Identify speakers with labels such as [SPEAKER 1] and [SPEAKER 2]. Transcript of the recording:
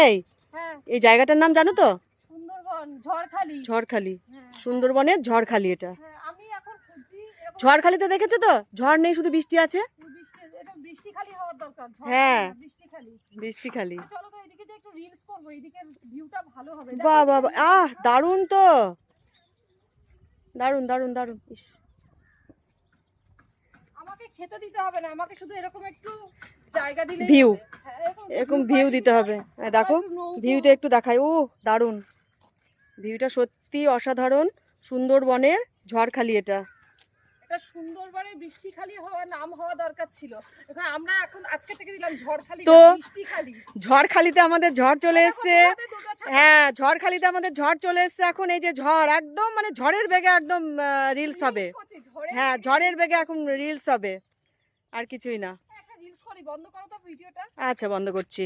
[SPEAKER 1] এই এই জায়গাটার নাম জানো তো?
[SPEAKER 2] সুন্দরবন, ঝড়খালি।
[SPEAKER 1] ঝড়খালি, সুন্দরবনের ঝড়খালি এটা।
[SPEAKER 2] আমি এখন খুঁজছি।
[SPEAKER 1] ঝড়খালিতে দেখেছো তো? ঝড় নেই, শুধু বৃষ্টি আছে।
[SPEAKER 2] এটা বৃষ্টিখালি হওয়ার দরকার।
[SPEAKER 1] হ্যাঁ,
[SPEAKER 2] বৃষ্টিখালি।
[SPEAKER 1] বৃষ্টিখালি।
[SPEAKER 2] চলো তো এদিকে যে একটু রিলস করব, এদিকে ভিউটা ভালো হবে।
[SPEAKER 1] বাহ বাহ, আহ দারুণ তো, দারুণ দারুণ দারুণ।
[SPEAKER 2] আমাকে খেতে দিতে হবে না, আমাকে শুধু এরকম একটু জায়গা দিলে
[SPEAKER 1] ভিউ,
[SPEAKER 2] হবে।
[SPEAKER 1] এরকম ভিউ দিতে হবে। দেখো ভিউটা একটু দেখাই। ও দারুণ ভিউটা, সত্যি অসাধারণ। সুন্দরবনের ঝড়খালি এটা।
[SPEAKER 2] এটা সুন্দরবনে বৃষ্টিখালি হওয়ার নাম হওয়া দরকার ছিল। এখন আমরা এখন আজকে থেকে দিলাম ঝড়খালি,
[SPEAKER 1] তো
[SPEAKER 2] বৃষ্টিখালি।
[SPEAKER 1] ঝড়খালিতে আমাদের ঝড় চলে এসেছে। হ্যাঁ, ঝড়খালিতে আমাদের ঝড় চলে এসেছে। এখন এই যে ঝড়, একদম মানে ঝড়ের বেগে একদম রিলস হবে। হ্যাঁ, ঝড়ের বেগে এখন রিলস হবে, আর কিছুই না।
[SPEAKER 2] একটা রিলস করি, বন্ধ করো তো ভিডিওটা।
[SPEAKER 1] আচ্ছা, বন্ধ করছি।